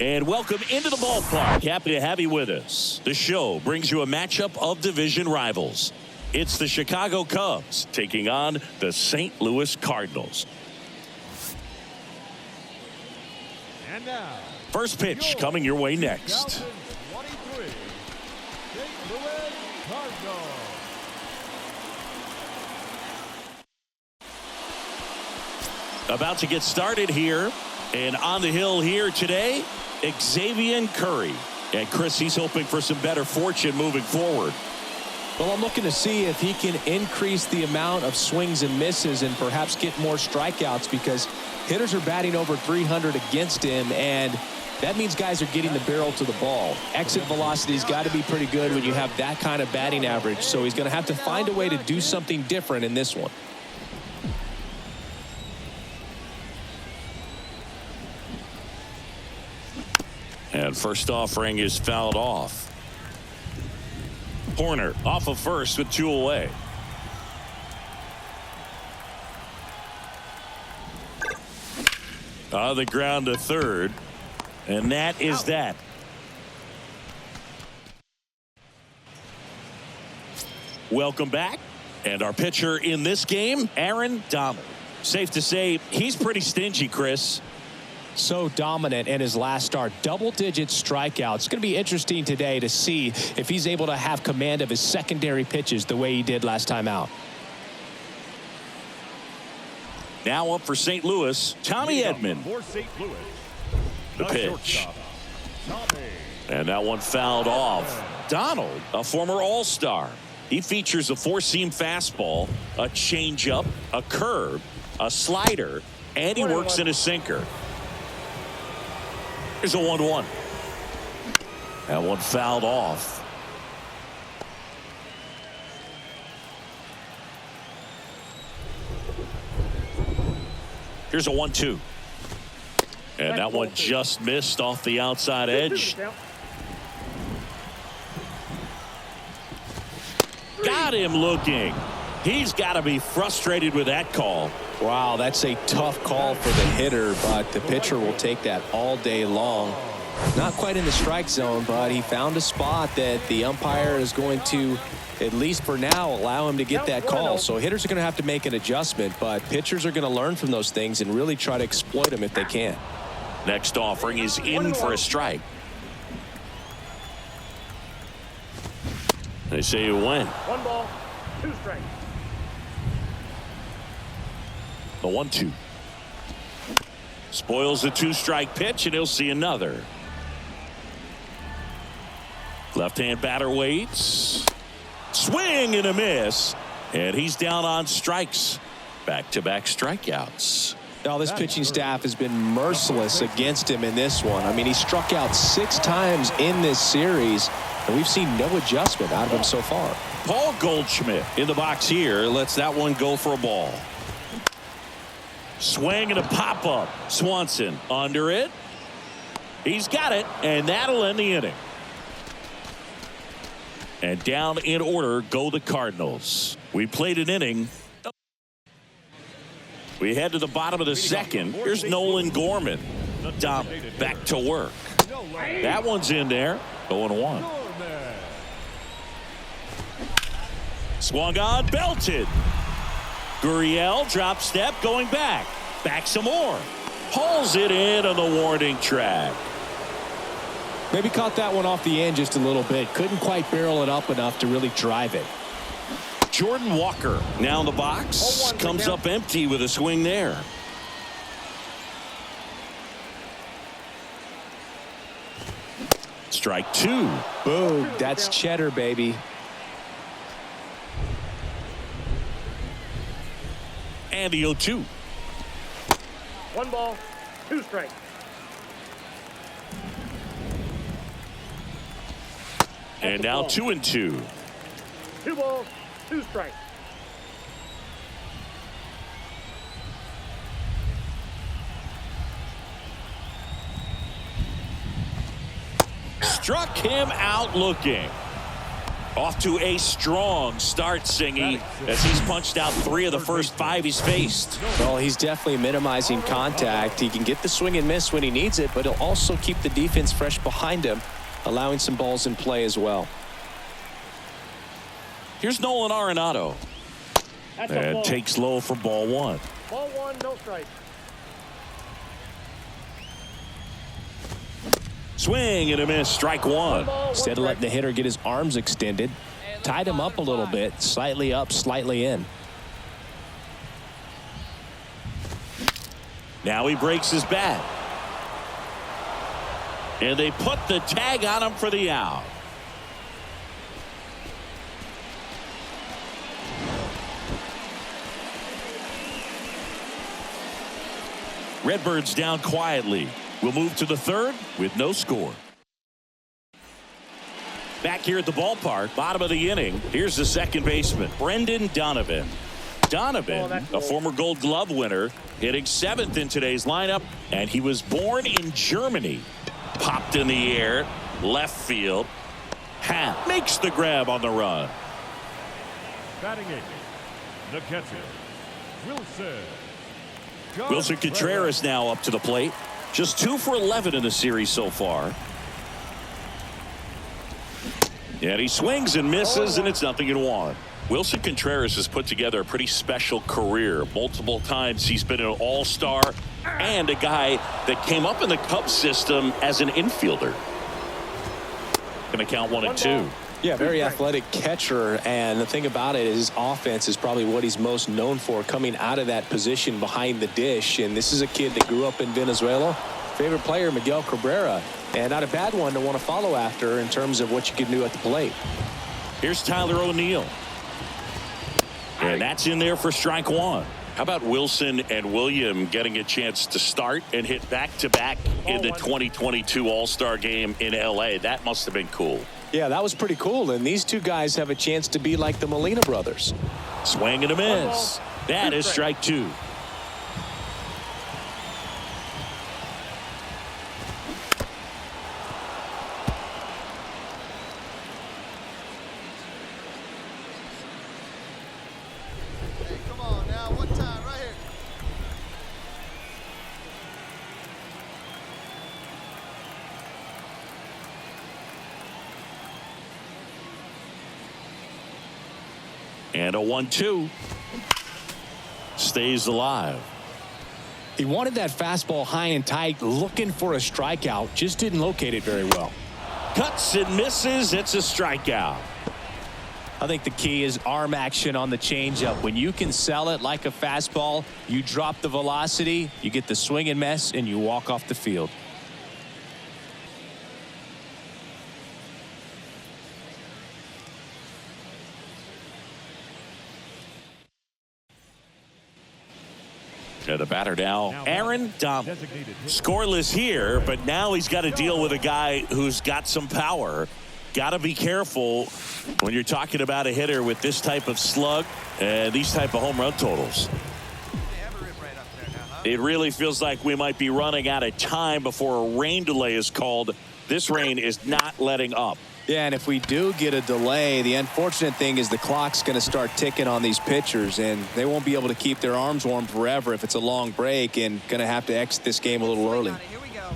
And welcome into the ballpark. Happy to have you with us. The show brings you a matchup of division rivals. It's the Chicago Cubs taking on the St. Louis Cardinals. And now, first pitch coming your way next. 2023 St. Louis Cardinals. About to get started here. And on the hill here today, Xzavier Curry. And Chris, he's hoping for some better fortune moving forward. Well, I'm looking to see if he can increase the amount of swings and misses and perhaps get more strikeouts, because hitters are batting over 300 against him, and that means guys are getting the barrel to the ball. Exit velocity's got to be pretty good when you have that kind of batting average, so he's going to have to find a way to do something different in this one. And first offering is fouled off. Horner off of first with 2 away. On the ground to third. And that is that. Welcome back. And our pitcher in this game, Aaron Donald. Safe to say he's pretty stingy, Chris. So dominant in his last start. Double-digit strikeouts. It's going to be interesting today to see if he's able to have command of his secondary pitches the way he did last time out. Now up for St. Louis, Tommy Edman. For St. Louis, The pitch. And that one fouled off. Donald, a former All-Star. He features a 4-seam fastball, a changeup, a curve, a slider, and he works in a sinker. Here's a 1-1. That one fouled off. Here's a 1-2. And that one just missed off the outside edge. Got him looking. He's got to be frustrated with that call. Wow, that's a tough call for the hitter, but the pitcher will take that all day long. Not quite in the strike zone, but he found a spot that the umpire is going to, at least for now, allow him to get that call. So hitters are going to have to make an adjustment, but pitchers are going to learn from those things and really try to exploit them if they can. Next offering is in for a strike. They say you win. 1 ball, 2 strikes. The 1-2. Spoils the 2-strike pitch, and he'll see another. Left-hand batter waits. Swing and a miss. And he's down on strikes. Back-to-back strikeouts. Now, this pitching staff has been merciless against him in this one. I mean, he struck out 6 times in this series, and we've seen no adjustment out of him so far. Paul Goldschmidt in the box here lets that one go for a ball. Swing and a pop-up. Swanson under it. He's got it, and that'll end the inning. And down in order go the Cardinals. We played an inning. We head to the bottom of the second. Here's Nolan Gorman. Dom back to work. That one's in there. 0-1. Swung on, belted. Gurriel drop step going back. Back some more. Hauls it in on the warning track. Maybe caught that one off the end just a little bit. Couldn't quite barrel it up enough to really drive it. Jordan Walker now in the box. Comes up empty with a swing there. Strike 2. Boom. That's cheddar, baby. And the 0-2. 1 ball, 2 strikes. And now 2-2. 2 balls, 2 strikes. Struck him out looking. Off to a strong start, Singy, as he's punched out 3 of the first 5 he's faced. Well, he's definitely minimizing contact. He can get the swing and miss when he needs it, but he'll also keep the defense fresh behind him, allowing some balls in play as well. Here's Nolan Arenado. That's a And ball. takes low for ball 1. Ball 1, no strike. Swing and a miss, strike 1. Ball, Instead of letting the hitter get his arms extended, tied him up a little bit, slightly up, slightly in. Now he breaks his bat. And they put the tag on him for the out. Redbirds down quietly. We'll move to the 3rd with no score. Back here at the ballpark, bottom of the inning, here's the second baseman, Brendan Donovan. Donovan, a former Gold Glove winner, hitting 7th in today's lineup, and he was born in Germany. Popped in the air, left field. Happ makes the grab on the run. Batting 8th, the catcher, Wilson Contreras now up to the plate. Just 2 for 11 in the series so far. And he swings and misses, and it's 0-1. Wilson Contreras has put together a pretty special career. Multiple times he's been an all-star and a guy that came up in the Cubs system as an infielder. Going to count 1 and 2. Yeah, very athletic catcher, and the thing about it is his offense is probably what he's most known for, coming out of that position behind the dish. And this is a kid that grew up in Venezuela. Favorite player, Miguel Cabrera, and not a bad one to want to follow after in terms of what you can do at the plate. Here's Tyler O'Neill. And that's in there for strike 1. How about Wilson and William getting a chance to start and hit back-to-back in the 2022 All-Star game in L.A.? That must have been cool. Yeah, that was pretty cool, and these two guys have a chance to be like the Molina brothers. Swing and a miss. That is strike 2. Hey, come on now, one time right here. And a 1-2. Stays alive. He wanted that fastball high and tight, looking for a strikeout, just didn't locate it very well. Cuts and misses. It's a strikeout. I think the key is arm action on the changeup. When you can sell it like a fastball, you drop the velocity, you get the swing and miss, and you walk off the field. And the batter now, Aaron Donald. Scoreless here, but now he's got to deal with a guy who's got some power. Got to be careful when you're talking about a hitter with this type of slug and these type of home run totals. It really feels like we might be running out of time before a rain delay is called. This rain is not letting up. Yeah, and if we do get a delay, the unfortunate thing is the clock's going to start ticking on these pitchers, and they won't be able to keep their arms warm forever if it's a long break, and going to have to exit this game a little early.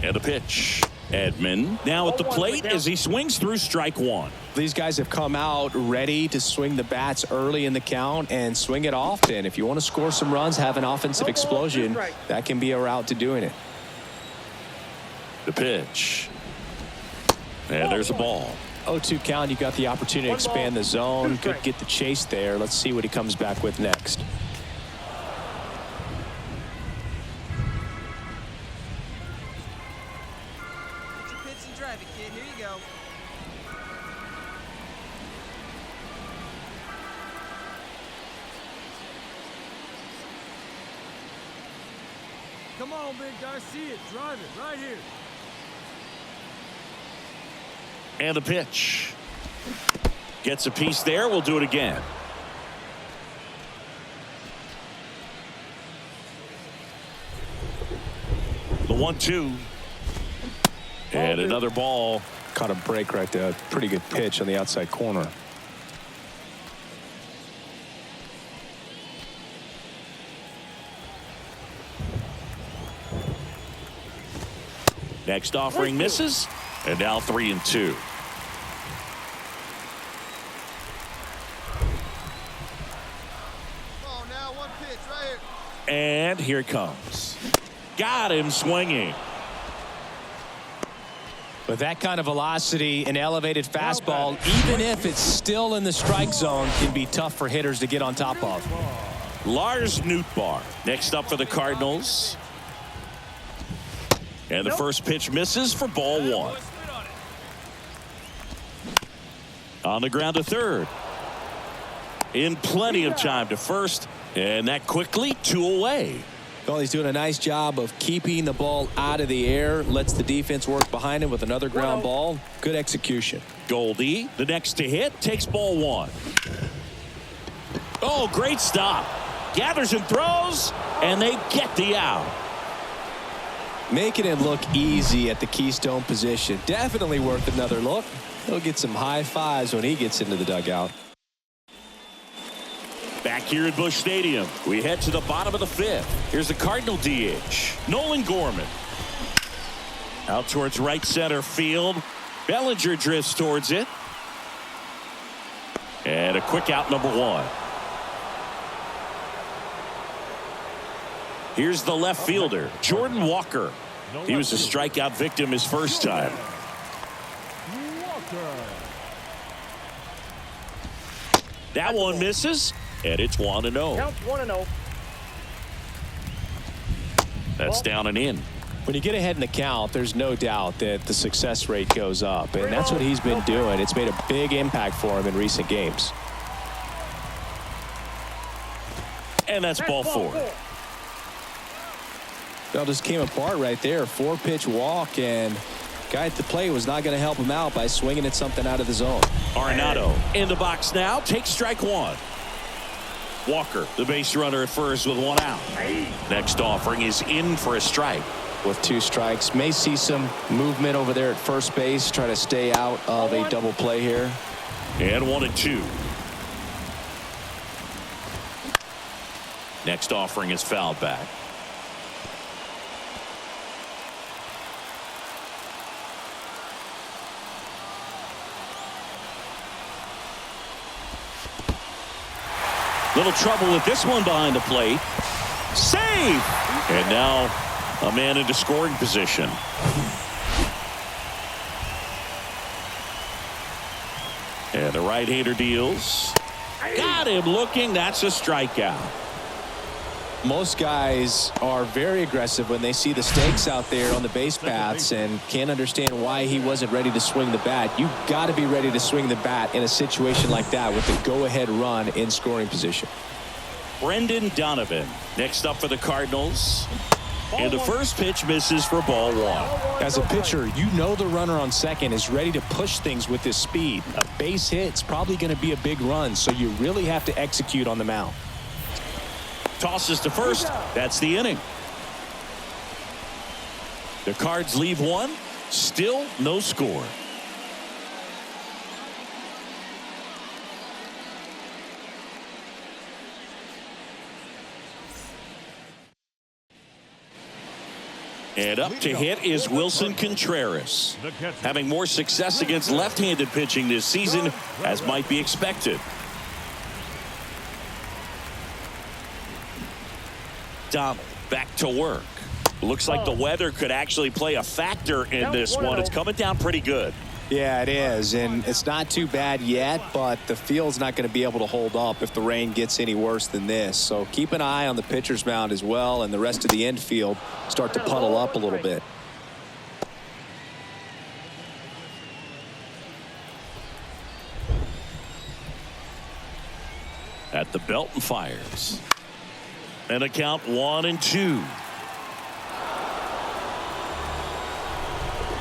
And the pitch. Edman now at the plate as he swings through strike 1. These guys have come out ready to swing the bats early in the count and swing it often. If you want to score some runs, have an offensive explosion, that can be a route to doing it. The pitch. And there's a ball. 0-2 count. You got the opportunity to expand the zone. Could get the chase there. Let's see what he comes back with next. Get your pitch and drive it, kid. Here you go. Come on, big guy. See it. Drive it right here. And the pitch. Gets a piece there. We'll do it again. The 1-2. And another ball. Caught a break right there. Pretty good pitch on the outside corner. Next offering misses, and now 3-2. Come on now, one pitch right here. And here it comes. Got him swinging. With that kind of velocity, an elevated fastball, even if it's still in the strike zone, can be tough for hitters to get on top of. Lars Nootbaar next up for the Cardinals. And the first pitch misses for ball one. On the ground to third. In plenty of time to first. And that quickly 2 away. Well, he's doing a nice job of keeping the ball out of the air. Lets the defense work behind him with another ground ball. Good execution. Goldie, the next to hit, takes ball one. Oh, great stop. Gathers and throws, and they get the out. Making it look easy at the Keystone position. Definitely worth another look. He'll get some high fives when he gets into the dugout. Back here at Busch Stadium, we head to the bottom of the fifth. Here's the Cardinal DH, Nolan Gorman. Out towards right center field. Bellinger drifts towards it. And a quick out, number one. Here's the left fielder, Jordan Walker. He was a strikeout victim his first time. That one misses, and it's 1-0. Counts 1-0. That's down and in. When you get ahead in the count, there's no doubt that the success rate goes up, and that's what he's been doing. It's made a big impact for him in recent games. And that's ball four. That just came apart right there. 4-pitch walk, and guy at the plate was not going to help him out by swinging at something out of the zone. Arenado in the box now, takes strike one. Walker, the base runner at first with 1 out. Next offering is in for a strike. With 2 strikes, may see some movement over there at first base, try to stay out of a double play here. And 1-2. Next offering is fouled back. Little trouble with this one behind the plate. Save! And now a man into scoring position. And the right-hander deals. Got him looking. That's a strikeout. Most guys are very aggressive when they see the stakes out there on the base paths and can't understand why he wasn't ready to swing the bat. You've got to be ready to swing the bat in a situation like that with the go-ahead run in scoring position. Brendan Donovan next up for the Cardinals. And the first pitch misses for ball one. As a pitcher, you know the runner on second is ready to push things with his speed. A base hit's probably going to be a big run, so you really have to execute on the mound. Tosses to first. That's the inning. The Cards leave one. Still no score. And up to hit is Wilson Contreras, having more success against left-handed pitching this season, as might be expected. Donald back to work. Looks like the weather could actually play a factor in this one. It's coming down pretty good. Yeah, it is, and it's not too bad yet, but the field's not going to be able to hold up if the rain gets any worse than this. So keep an eye on the pitcher's mound as well, and the rest of the infield start to puddle up a little bit. At the belt and fires. And a count 1-2.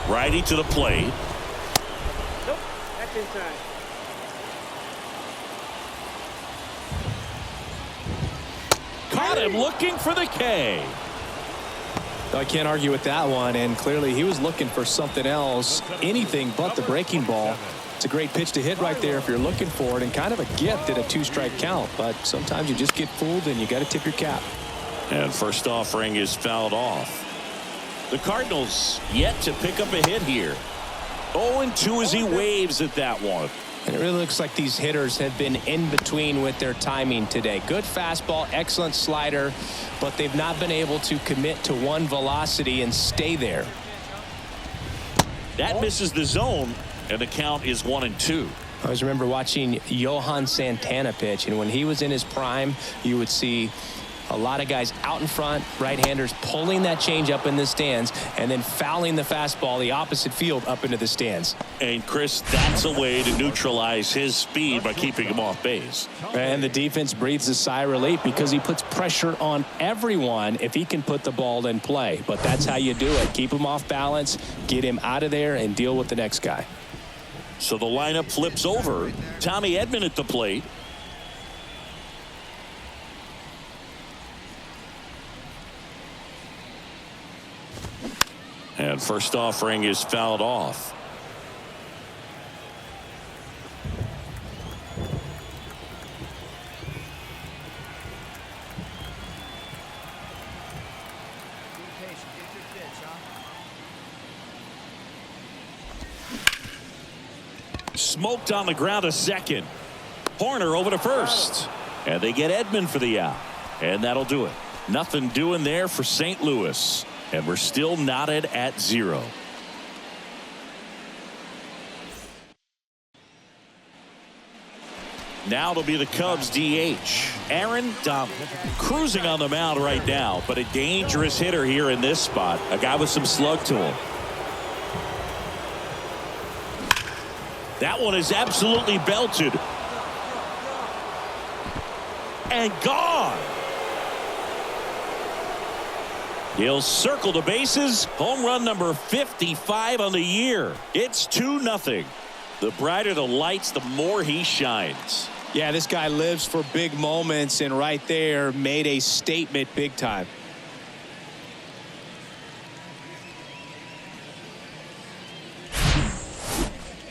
Righty to the plate. Nope, that's inside. Caught him looking for the K. I can't argue with that one, and clearly he was looking for something else, anything but the breaking ball. It's a great pitch to hit right there if you're looking for it, and kind of a gift at a 2-strike count, but sometimes you just get fooled and you got to tip your cap. And first offering is fouled off. The Cardinals yet to pick up a hit here. 0-2 as he waves at that one. And it really looks like these hitters have been in between with their timing today. Good fastball, excellent slider, but they've not been able to commit to one velocity and stay there. That misses the zone, and the count is 1-2. I always remember watching Johan Santana pitch, and when he was in his prime, you would see a lot of guys out in front, right-handers pulling that change up in the stands and then fouling the fastball the opposite field up into the stands. And Chris, that's a way to neutralize his speed by keeping him off base. And the defense breathes a sigh of relief because he puts pressure on everyone if he can put the ball in play. But that's how you do it. Keep him off balance, get him out of there, and deal with the next guy. So the lineup flips over. Tommy Edman at the plate. And first offering is fouled off. Smoked on the ground a second. Horner over to first. And they get Edman for the out. And that'll do it. Nothing doing there for St. Louis. And we're still knotted at 0. Now it'll be the Cubs DH. Aaron Donald cruising on the mound right now, but a dangerous hitter here in this spot. A guy with some slug to him. That one is absolutely belted. And gone. He'll circle the bases. Home run number 55 on the year. It's 2-0. The brighter the lights, the more he shines. Yeah, this guy lives for big moments, and right there made a statement big time.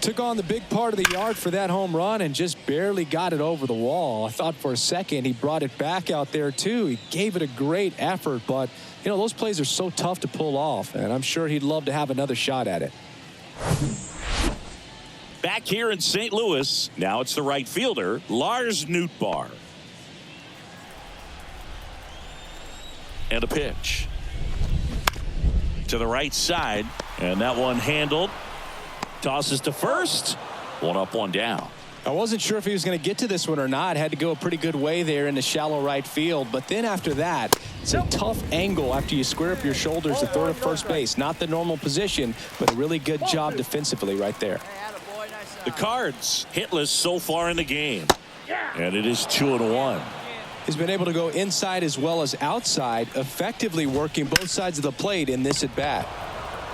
Took on the big part of the yard for that home run and just barely got it over the wall. I thought for a second he brought it back out there too. He gave it a great effort, but you know, those plays are so tough to pull off, and I'm sure he'd love to have another shot at it. Back here in St. Louis, now it's the right fielder, Lars Nootbaar. And a pitch to the right side, and that one handled. Tosses to first. One up, one down. I wasn't sure if he was going to get to this one or not. Had to go a pretty good way there in the shallow right field. But then after that, it's a tough angle after you square up your shoulders to third or first base. Not the normal position, but a really good job defensively right there. The Cards hitless so far in the game. And it is 2-1. He's been able to go inside as well as outside, effectively working both sides of the plate in this at bat.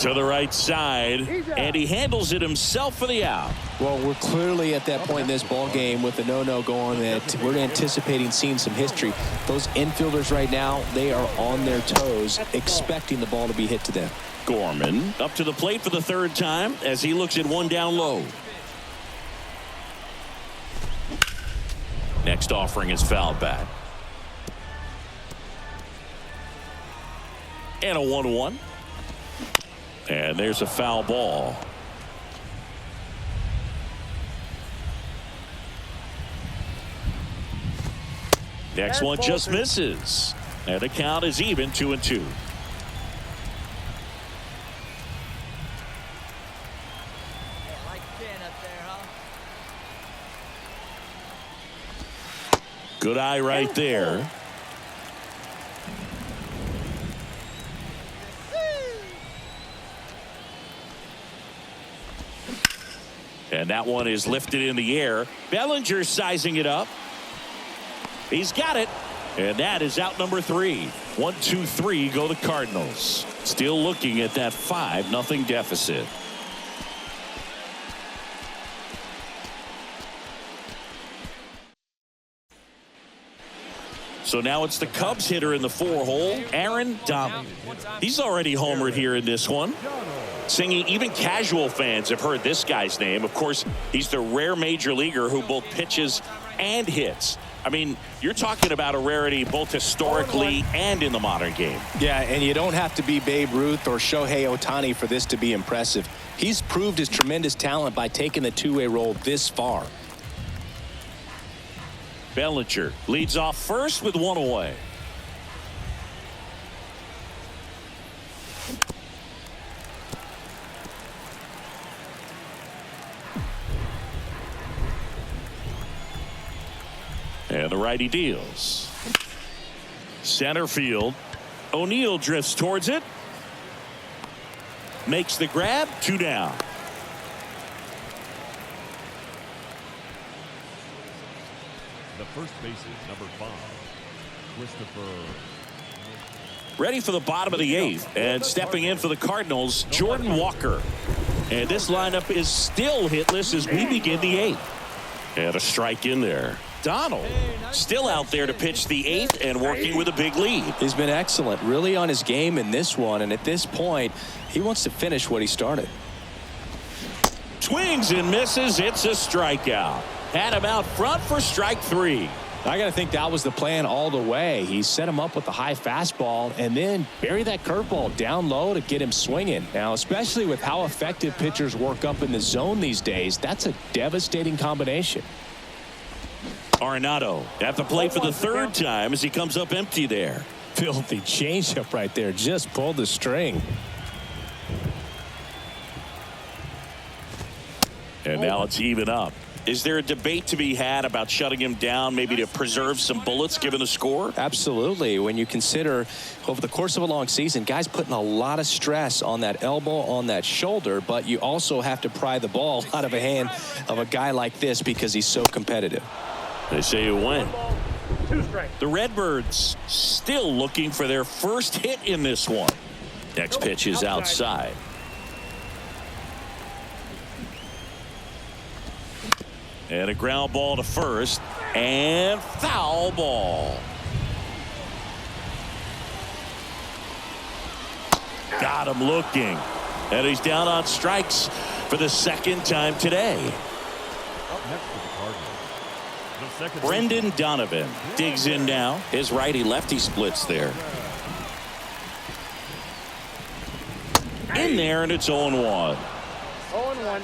To the right side, and he handles it himself for the out. Well, we're clearly at that point in this ball game with the no-no going that we're anticipating seeing some history. Those infielders right now, they are on their toes, expecting the ball to be hit to them. Gorman up to the plate for the third time as he looks at one down low. Next offering is fouled back. And a 1-1. And there's a foul ball. Next one just misses. And the count is even 2-2. Good eye right there. And that one is lifted in the air. Bellinger sizing it up. He's got it. And that is out number 3. 1-2-3 go the Cardinals. Still looking at that 5-0 deficit. So now it's the Cubs hitter in the 4-hole, Aaron Donald. He's already homered here in this one. Singing, even casual fans have heard this guy's name. Of course, he's the rare major leaguer who both pitches and hits. I mean, you're talking about a rarity both historically and in the modern game. Yeah, and you don't have to be Babe Ruth or Shohei Ohtani for this to be impressive. He's proved his tremendous talent by taking the two-way role this far. Bellinger leads off first with one away. And the righty deals. Center field. O'Neill drifts towards it. Makes the grab. 2 down. The first baseman, number 5, Christopher. Ready for the bottom of the 8th. And stepping in for the Cardinals, Jordan Walker. And this lineup is still hitless as we begin the 8th. And a strike in there. Donald still out there to pitch the 8th and working with a big lead. He's been excellent, really on his game in this one, and at this point he wants to finish what he started. Swings and misses. It's a strikeout. Had him out front for strike 3. I gotta think that was the plan all the way. He set him up with a high fastball and then bury that curveball down low to get him swinging. Now, especially with how effective pitchers work up in the zone these days, that's a devastating combination. Arenado at the plate for the 3rd time as he comes up empty there. Filthy changeup right there. Just pulled the string. And now it's even up. Is there a debate to be had about shutting him down, maybe to preserve some bullets given the score? Absolutely. When you consider over the course of a long season, guys putting a lot of stress on that elbow, on that shoulder, but you also have to pry the ball out of a hand of a guy like this because he's so competitive. They say you win. 2 strikes. The Redbirds still looking for their first hit in this one. Next pitch is outside. And a ground ball to first. And foul ball. Got him looking. And he's down on strikes for the 2nd time today. Up next for the Cardinals. The second Brendan Donovan digs in now. His righty-lefty splits there. In there, and it's 0-1. 0-1.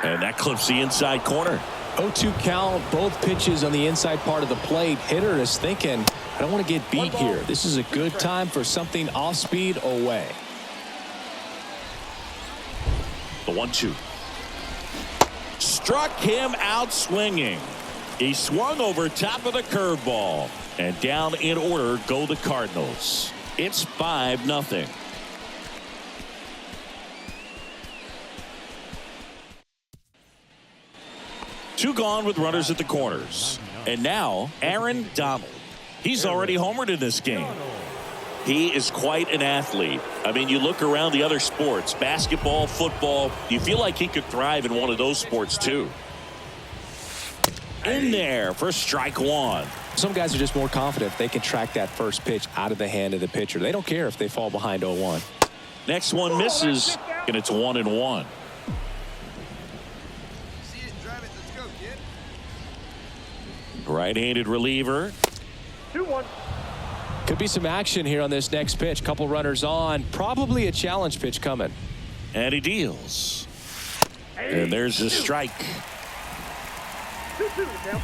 And that clips the inside corner. 0-2 count, both pitches on the inside part of the plate. Hitter is thinking, I don't want to get beat here. This is a good time for something off speed away. The 1-2. Struck him out swinging. He swung over top of the curveball. And down in order go the Cardinals. It's 5-0. Two gone with runners at the corners. And now Aaron Donald. He's already homered in this game. He is quite an athlete. I mean, you look around the other sports, basketball, football, you feel like he could thrive in one of those sports too. In there for strike 1. Some guys are just more confident if they can track that first pitch out of the hand of the pitcher. They don't care if they fall behind 0-1. Next one misses, and it's 1-1. Right-handed reliever. 2-1. Could be some action here on this next pitch. Couple runners on. Probably a challenge pitch coming. And he deals. And there's a strike. 2-2 the count.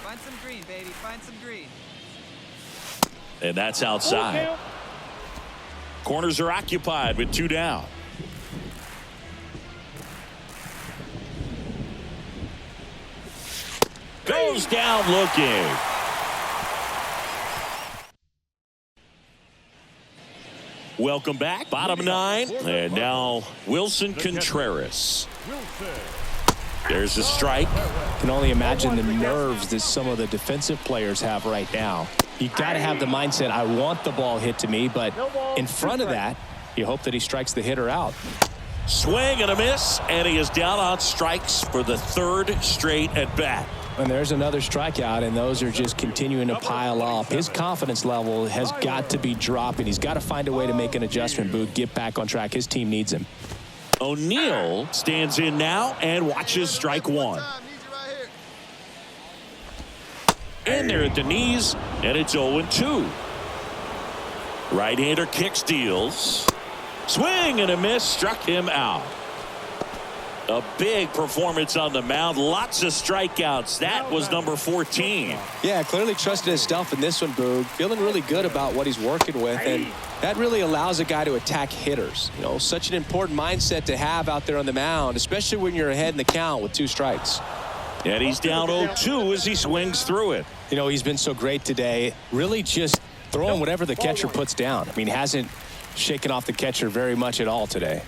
Find some green, baby. Find some green. And that's outside. Corners are occupied with 2 down. Goes down looking. Welcome back. Bottom 9. And now Wilson Contreras. There's a strike. Can only imagine the nerves that some of the defensive players have right now. You got to have the mindset, I want the ball hit to me, but in front of that, you hope that he strikes the hitter out. Swing and a miss, and he is down on strikes for the 3rd straight at bat. And there's another strikeout, and those are just continuing to pile up. His confidence level has got to be dropping. He's got to find a way to make an adjustment, Boog, get back on track. His team needs him. O'Neill stands in now and watches strike one. And they're at the knees, and it's 0-2. Right-hander kicks, deals. Swing and a miss, struck him out. A big performance on the mound. Lots of strikeouts. That was number 14. Yeah, clearly trusted his stuff in this one, Boog. Feeling really good about what he's working with, and that really allows a guy to attack hitters. You know, such an important mindset to have out there on the mound, especially when you're ahead in the count with 2 strikes. And he's down 0-2 as he swings through it. You know, he's been so great today. Really just throwing whatever the catcher puts down. I mean, hasn't shaken off the catcher very much at all today.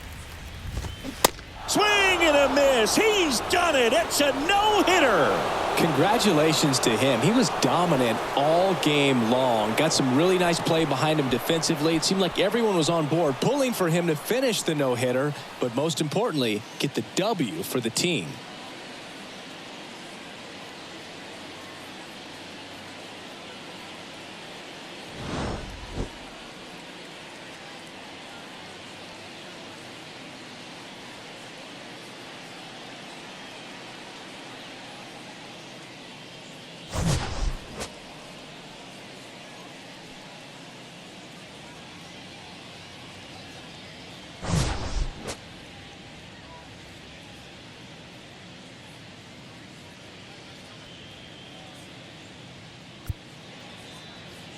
Swing and a miss. He's done it. It's a no-hitter. Congratulations to him. He was dominant all game long. Got some really nice play behind him defensively. It seemed like everyone was on board, pulling for him to finish the no-hitter, but most importantly, get the W for the team.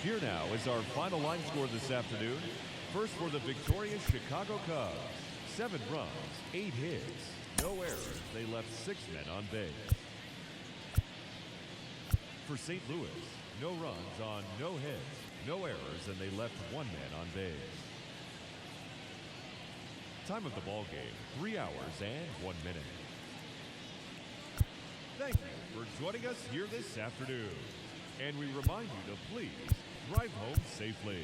Here now is our final line score this afternoon. First for the victorious Chicago Cubs. 7 runs, 8 hits, no errors. They left 6 men on base. For St. Louis, no runs on no hits, no errors, and they left 1 man on base. Time of the ball game, 3 hours and 1 minute. Thank you for joining us here this afternoon. And we remind you to please drive home safely.